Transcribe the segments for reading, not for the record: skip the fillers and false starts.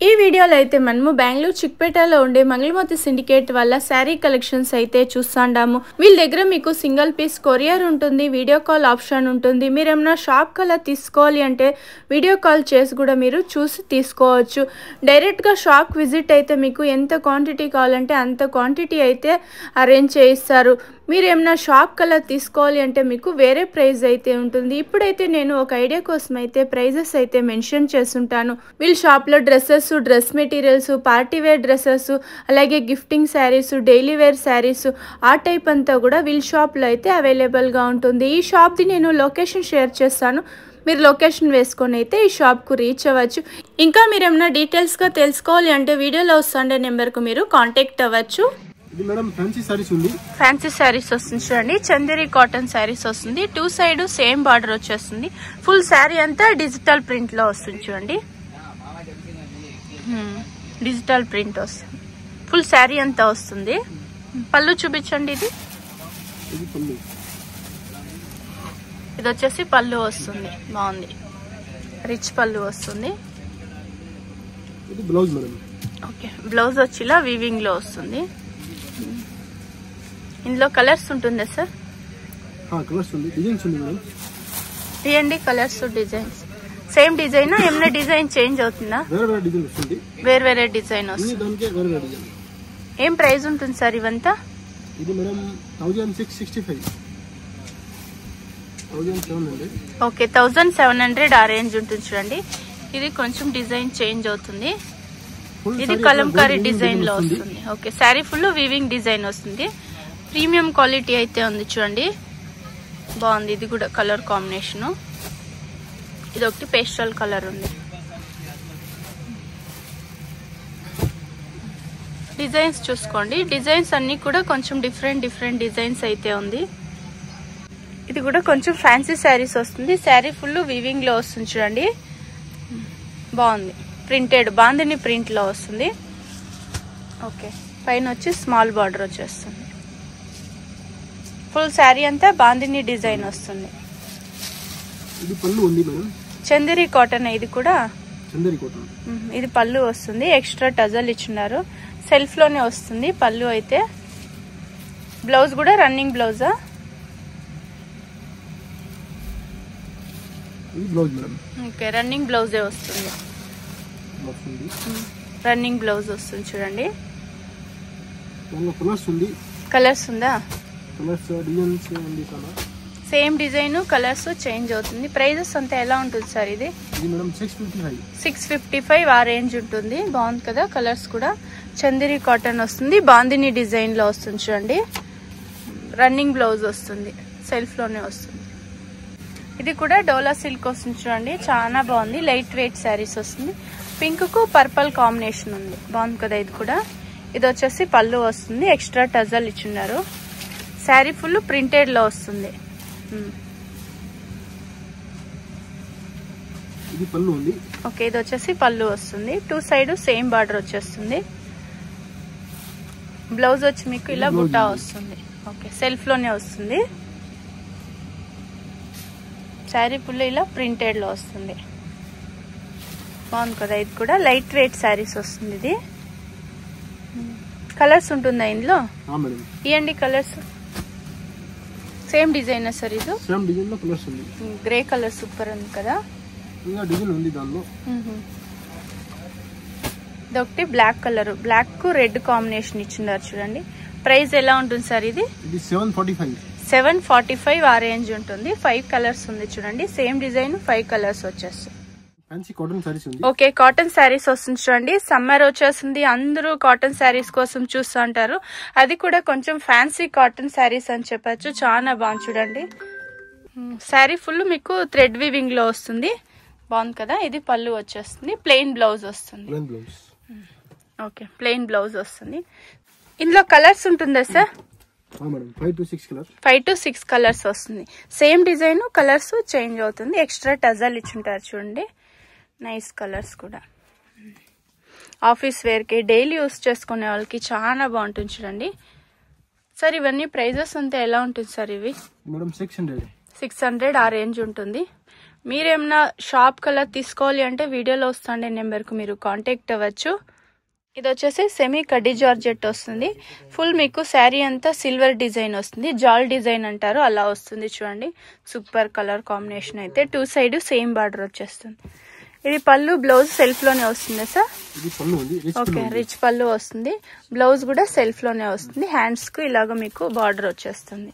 ఈ వీడియోలో అయితే మనము బెంగళూరు చిక్పేటలో ఉండే మంగళమతి సిండికేట్ వల్ల శారీ కలెక్షన్స్ అయితే చూస్తాండాము. వీళ్ళ దగ్గర మీకు సింగిల్ పీస్ కొరియర్ ఉంటుంది, వీడియో కాల్ ఆప్షన్ ఉంటుంది. మీరు ఏమైనా షాప్ కల్లా తీసుకోవాలి అంటే వీడియో కాల్ చేసి కూడా మీరు చూసి తీసుకోవచ్చు. డైరెక్ట్గా షాప్ విజిట్ అయితే మీకు ఎంత క్వాంటిటీ కావాలంటే అంత క్వాంటిటీ అయితే అరేంజ్ చేయిస్తారు. మీరు ఏమైనా షాప్ కల్లా తీసుకోవాలి అంటే మీకు వేరే ప్రైస్ అయితే ఉంటుంది. ఇప్పుడైతే నేను ఒక ఐడియా కోసం అయితే ప్రైజెస్ అయితే మెన్షన్ చేస్తుంటాను. వీళ్ళ షాప్లో dresses, dress materials, party wear dresses, అలాగే gifting saris, daily wear saris, ఆ టైప్ అంతా కూడా వీళ్ళ షాప్లో అయితే అవైలబుల్గా ఉంటుంది. ఈ షాప్ది నేను లొకేషన్ షేర్ చేస్తాను. మీరు లొకేషన్ వేసుకొని అయితే ఈ షాప్కు రీచ్ అవ్వచ్చు. ఇంకా మీరు ఏమైనా డీటెయిల్స్గా తెలుసుకోవాలి అంటే వీడియోలో వస్తుండే నెంబర్కు మీరు కాంటాక్ట్ అవ్వచ్చు. ఇది మేడం ఫ్యాన్సీ సారీస్ ఉంది. ఫ్యాన్సీ సారీస్ వస్తుంది చూడండి. చందేరి కాటన్ సారీస్ వస్తుంది. 2 సైడ్ సేమ్ బార్డర్ వచ్చేస్తుంది. ఫుల్ శారీ అంతా డిజిటల్ ప్రింట్ లో వస్తుంది చూడండి. డిజిటల్ ప్రింట్ వస్తుంది. ఫుల్ శారీ అంతా వస్తుంది. పళ్ళు చూపించండి. ఇది వచ్చేసి పళ్ళు వస్తుంది. బాగుంది, రిచ్ పళ్ళు వస్తుంది. ఓకే, బ్లౌజ్ వచ్చి ఇలా వీవింగ్ లో వస్తుంది. ఇందులో కలర్స్ ఉంటుందా సార్? తీయండి కలర్స్, డిజైన్స్ సేమ్ డిజైన్, ఏమైనా డిజైన్ చేంజ్ అవుతుందా? వేరే వేరే డిజైన్ వస్తుంది. ఏం ప్రైస్ ఉంటుంది సార్ ఇవంతా? ఓకే, 1700 ఆ రేంజ్ ఉంటుంది చూడండి. ఇది కొంచెం డిజైన్ చేంజ్ అవుతుంది. ఇది కలంకారీ డిజైన్ లో వస్తుంది. Okay, sari full weaving design వస్తుంది. ప్రీమియం క్వాలిటీ అయితే ఉంది చూడండి. బాగుంది. ఇది కూడా కలర్ కాంబినేషన్. ఇది ఒకటి పేస్టల్ కలర్ ఉంది. డిజైన్స్ చూసుకోండి. డిజైన్స్ అన్ని కూడా కొంచెం డిఫరెంట్ డిజైన్స్ అయితే ఉంది. ఇది కూడా కొంచెం ఫ్యాన్సీ శారీస్ వస్తుంది. శారీ ఫుల్ వీవింగ్ లో వస్తుంది చూడండి. బాగుంది. ప్రింటెడ్ బాందిని ప్రింట్ లో వస్తుంది. ఓకే, పైన వచ్చి స్మాల్ బార్డర్ వచ్చేస్తుంది. ఫుల్ శారీ అంతా బాందిని డిజైన్ వస్తుంది. ఇది పళ్ళు ఉంది మేడం. చందేరి కాటన్. ఇది కూడా చందేరి కాటన్. ఇది పళ్ళు వస్తుంది. ఎక్స్ట్రా టజల్ ఇచ్చినారు. సెల్ఫ్ లోనే వస్తుంది పళ్ళు అయితే. బ్లౌజ్ కూడా రన్నింగ్ బ్లౌజా? ఓకే, రన్నింగ్ బ్లౌజే వస్తుంది. రన్నింగ్ బ్లౌజ్ వస్తుంది చూడండి. కలర్స్ ఉందా? సేమ్ డిజైన్, కలర్స్ చేంజ్ అవుతుంది. ప్రైజెస్ అంతా ఎలా ఉంటుంది సార్? ఇది 655 ఆ రేంజ్ ఉంటుంది. బాగుంది కదా. కలర్స్ కూడా చందేరి కాటన్ వస్తుంది. బాందిని డిజైన్ లో వస్తుంది చూడండి. రన్నింగ్ బ్లౌజ్ వస్తుంది. సెల్ఫ్ లోనే వస్తుంది. ఇది కూడా డోలా సిల్క్ వస్తుంది చూడండి. చాలా బాగుంది. లైట్ వెయిట్ శారీస్ వస్తుంది. పింక్ కు పర్పుల్ కాంబినేషన్ ఉంది. బాగుంది కదా. ఇది కూడా. ఇది వచ్చేసి పళ్ళు వస్తుంది. ఎక్స్ట్రా టజల్ ఇచ్చిన్నారు. శారీ ఫుల్ ప్రింటెడ్ లో వస్తుంది. ఓకే, ఇది వచ్చేసి పళ్ళు వస్తుంది. 2 సైడ్ సేమ్ బార్డర్ వచ్చేస్తుంది. బ్లౌజ్ వచ్చి మీకు ఇలా బుట్టా వస్తుంది. ఓకే, సెల్ఫ్ లోనే వస్తుంది. శారీ ఫుల్ ఇలా ప్రింటెడ్ లో వస్తుంది. బాగుంది కదా. ఇది కూడా లైట్ వెయిట్ శారీస్ వస్తుంది. ఇది కలర్స్ ఉంటుందా ఇందులో? ఇవ్వండి కలర్స్. Same design sir? ఇది గ్రే కలర్ సూపర్ ఉంది కదా. ఇది ఒకటి బ్లాక్ కలర్. బ్లాక్ కు రెడ్ కాంబినేషన్ ఇచ్చినారు చూడండి. ప్రైస్ ఎలా ఉంటుంది సార్? ఇది 745 ఆ రేంజ్ ఉంటుంది. 5 కలర్స్ ఉంది చూడండి. సేమ్ డిజైన్ 5 కలర్స్ వచ్చేస్తాయి. ఓకే, కాటన్ శారీస్ వస్తుంది చూడండి. సమ్మర్ వచ్చేస్తుంది. అందరూ కాటన్ శారీస్ కోసం చూస్తూ ఉంటారు. అది కూడా కొంచెం ఫ్యాన్సీ కాటన్ శారీస్ అని చెప్పచ్చు. చాలా బాగుంది చూడండి. శారీ ఫుల్ మీకు థ్రెడ్ వీవింగ్ లో వస్తుంది. బాగుంది కదా. ఇది పళ్ళు వచ్చేస్తుంది. ప్లెయిన్ బ్లౌజ్ వస్తుంది. ఓకే, ప్లెయిన్ బ్లౌజ్ వస్తుంది. ఇందులో కలర్స్ ఉంటుందా సార్? 5 to 6 కలర్స్ వస్తుంది. సేమ్ డిజైన్, కలర్స్ చేంజ్ అవుతుంది. ఎక్స్ట్రా టజల్ ఇచ్చుంటారు చూడండి. నైస్ కలర్స్ కూడా. ఆఫీస్ వేర్ కి, డైలీ యూస్ చేసుకునే వాళ్ళకి చాలా బాగుంటుంది చూడండి. సార్ ఇవన్నీ ప్రైజెస్ అంతా ఎలా ఉంటుంది సార్? ఇవి 600 ఆ రేంజ్ ఉంటుంది. మీరేమన్నా షాప్ కలర్ తీసుకోవాలి అంటే వీడియోలో వస్తుండే నెంబర్కు మీరు కాంటాక్ట్ అవ్వచ్చు. ఇది వచ్చేసి సెమీ కడ్డీ జార్జెట్ వస్తుంది. ఫుల్ మీకు శారీ అంతా సిల్వర్ డిజైన్ వస్తుంది, జాల్ డిజైన్ అంటారు, అలా వస్తుంది చూడండి. సూపర్ కలర్ కాంబినేషన్ అయితే 2 సైడ్ సేమ్ బార్డర్ వచ్చేస్తుంది. ఇది పళ్ళు, బ్లౌజ్ సెల్ఫ్ లోనే వస్తుంది సార్. ఓకే, రిచ్ పళ్ళు వస్తుంది, బ్లౌజ్ కూడా సెల్ఫ్ లోనే వస్తుంది. హ్యాండ్స్ కు ఇలాగ మీకు బార్డర్ వచ్చేస్తుంది,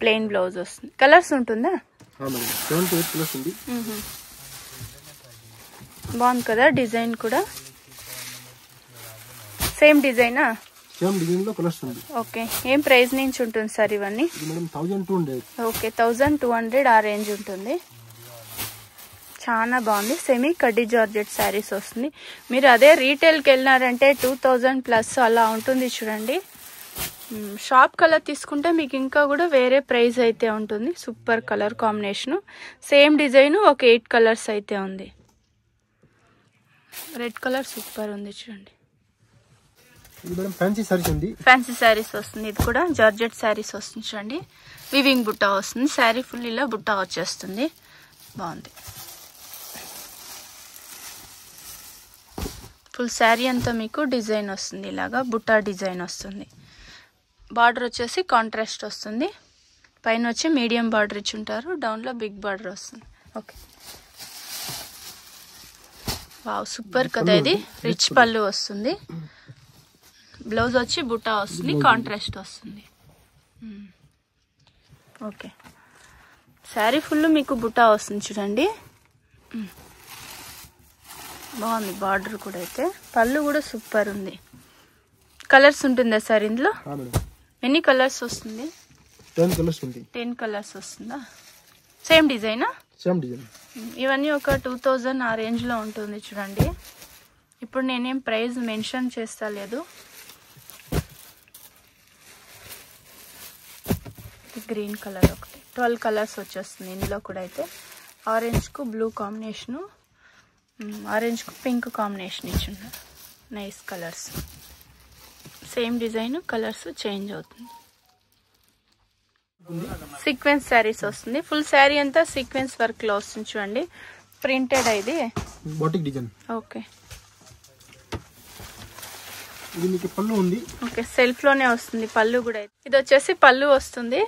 ప్లెయిన్ బ్లౌజ్ వస్తుంది. కలర్స్ ఉంటుందా? బాగుంది కదా డిజైన్ కూడా. సేమ్ డిజైనా? సేమ్ డిజైన్ లో కలర్స్ ఉంది. ఓకే, ఏం ప్రైస్ నుంచి ఉంటుంది సార్ ఇవన్నీ? మేడం 1200. ఓకే, 1200 ఆ రేంజ్ ఉంటుంది. చాలా బాగుంది. సెమీ కడ్డీ జార్జెట్ శారీస్ వస్తుంది. మీరు అదే రీటైల్కి వెళ్ళినారంటే 2000+ అలా ఉంటుంది చూడండి. షాప్ కలర్ తీసుకుంటే మీకు ఇంకా కూడా వేరే ప్రైస్ అయితే ఉంటుంది. Super colour combination, same design, ఒక 8 కలర్స్ అయితే ఉంది. రెడ్ కలర్ సూపర్ ఉంది చూడండి. ఫ్యాన్సీ సారీస్ ఉంది, ఫ్యాన్సీ శారీస్ వస్తుంది. ఇది కూడా జార్జెట్ శారీస్ వస్తుంది చూడండి. వివింగ్ బుట్ట వస్తుంది, శారీ ఫుల్ ఇలా బుట్ట వచ్చేస్తుంది. బాగుంది. ఫుల్ శారీ అంతా మీకు డిజైన్ వస్తుంది, ఇలాగా బుట్ట డిజైన్ వస్తుంది. బార్డర్ వచ్చేసి కాంట్రాస్ట్ వస్తుంది. పైన వచ్చి మీడియం బార్డర్ ఇచ్చి ఉంటారు, డౌన్లో బిగ్ బార్డర్ వస్తుంది. ఓకే, వావ్ సూపర్ కదా. ఇది రిచ్ పళ్ళు వస్తుంది, బ్లౌజ్ వచ్చి బుట్ట వస్తుంది, కాంట్రాస్ట్ వస్తుంది. ఓకే, శారీ ఫుల్ మీకు బుట్ట వస్తుంది చూడండి. బాగుంది బార్డర్ కూడా. అయితే పళ్ళు కూడా సూపర్ ఉంది. కలర్స్ ఉంటుందా సార్ ఇందులో? ఎన్ని కలర్స్ వస్తుంది? 10 కలర్స్ వస్తుందా? సేమ్ డిజైనా? Same design. ఇవన్నీ ఒక 2000 ఆ రేంజ్ లో ఉంటుంది చూడండి. ఇప్పుడు నేనేం ప్రైస్ మెన్షన్ చేస్తా లేదు. గ్రీన్ కలర్ ఒకటి 12 కలర్స్ వచ్చేస్తుంది ఇందులో కూడా. అయితే ఆరెంజ్ కు బ్లూ కాంబినేషను, ఆరెంజ్ కు పింక్ కాంబినేషన్ ఇచ్చున్నారు. Nice colours, same design, colours change అవుతుంది. సీక్వెన్స్ శారీస్ వస్తుంది. ఫుల్ శారీ అంతా సీక్వెన్స్ వర్క్ లో వస్తుంది చూడండి. ప్రింటెడ్ ఇది బాటిక్ డిజైన్. ఓకే, ఇది మీకు పళ్ళు ఉంది. ఓకే, సెల్ఫ్ లోనే వస్తుంది పళ్ళు కూడా. ఇది వచ్చేసి పళ్ళు వస్తుంది,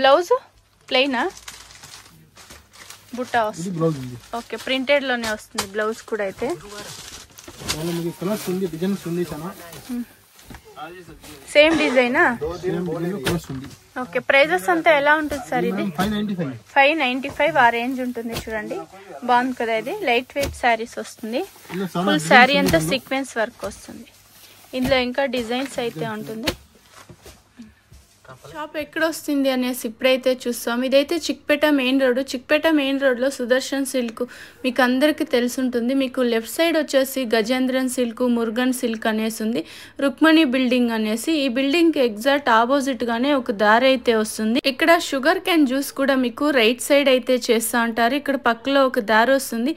బ్లౌజ్ ప్లెయినా బుట్ట వస్తుంది. ఓకే, ప్రింటెడ్ లోనే వస్తుంది బ్లౌజ్ కూడా. అయితే కలర్స్ ఉంది, డిజైన్స్ ఉంది చాలా. సేమ్ డిజైనా? ఓకే, ప్రైజెస్ అంతా ఎలా ఉంటుంది సార్? ఇది 595 ఆ రేంజ్ ఉంటుంది చూడండి. బాగుంది కదా. ఇది లైట్ వెయిట్ శారీస్ వస్తుంది. ఫుల్ శారీ అంతా సీక్వెన్స్ వర్క్ వస్తుంది. ఇందులో ఇంకా డిజైన్స్ అయితే ఉంటుంది. షాప్ ఎక్కడ వస్తుంది అనేసి ఇప్పుడైతే చూస్తాం. ఇదైతే Chickpet main road. Chickpet main రోడ్లో సుదర్శన్ సిల్క్ మీకు అందరికీ తెలుసుంటుంది. మీకు లెఫ్ట్ సైడ్ వచ్చేసి గజేంద్రన్ సిల్క్, మురుగన్ సిల్క్ అనేసి ఉంది. రుక్మణి బిల్డింగ్ అనేసి, ఈ బిల్డింగ్కి ఎగ్జాక్ట్ ఆపోజిట్గానే ఒక దారి అయితే వస్తుంది. ఇక్కడ షుగర్ క్యాన్ జ్యూస్ కూడా మీకు రైట్ సైడ్ అయితే చేస్తూ ఉంటారు. ఇక్కడ పక్కలో ఒక దారి వస్తుంది.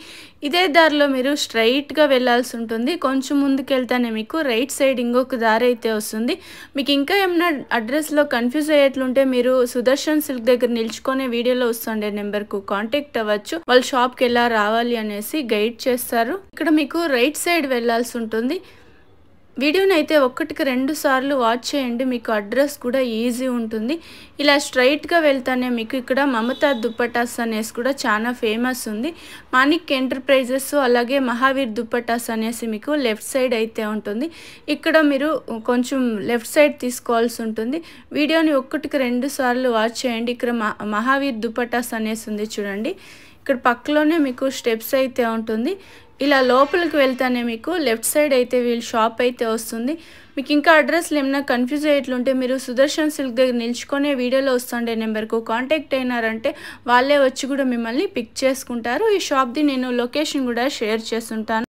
ఇదే దారిలో మీరు స్ట్రైట్గా వెళ్ళాల్సి ఉంటుంది. కొంచెం ముందుకు వెళ్తేనే మీకు రైట్ సైడ్ ఇంకొక దారి అయితే వస్తుంది. మీకు ఇంకా ఏమైనా అడ్రస్లో కన్ఫ్యూజ్ అయ్యేట్లుంటే మీరు సుదర్శన్ సిల్క్ దగ్గర నిల్చుకునే వీడియోలో వస్తుండే నెంబర్కు కాంటాక్ట్ అవ్వచ్చు. వాళ్ళ షాప్కి ఎలా రావాలి అనేసి గైడ్ చేస్తారు. ఇక్కడ మీకు రైట్ సైడ్ వెళ్ళాల్సి ఉంటుంది. వీడియోని అయితే 1-2 సార్లు వాచ్ చేయండి, మీకు అడ్రస్ కూడా ఈజీ ఉంటుంది. ఇలా స్ట్రైట్గా వెళ్తానే మీకు ఇక్కడ మమతా దుప్పటాస్ అనేసి కూడా చాలా ఫేమస్ ఉంది. మాణిక్ ఎంటర్ప్రైజెస్ అలాగే మహావీర్ దుప్పటాస్ అనేసి మీకు లెఫ్ట్ సైడ్ అయితే ఉంటుంది. ఇక్కడ మీరు కొంచెం లెఫ్ట్ సైడ్ తీసుకోవాల్సి ఉంటుంది. వీడియోని 1-2 సార్లు వాచ్ చేయండి. ఇక్కడ మహావీర్ దుప్పటాస్ అనేసి ఉంది చూడండి. ఇక్కడ పక్కలోనే మీకు స్టెప్స్ అయితే ఉంటుంది. ఇలా లోపలికి వెళ్తానే మీకు లెఫ్ట్ సైడ్ అయితే వీళ్ళ షాప్ అయితే వస్తుంది. మీకు ఇంకా అడ్రస్లు ఏమైనా కన్ఫ్యూజ్ అయ్యేట్లుంటే మీరు సుదర్శన్ సిల్క్ దగ్గర నిల్చుకునే వీడియోలో వస్తుండే నెంబర్కు కాంటాక్ట్ అయినారంటే వాళ్ళే వచ్చి కూడా మిమ్మల్ని పిక్ చేసుకుంటారు. ఈ షాప్ది నేను లొకేషన్ కూడా షేర్ చేస్తుంటాను.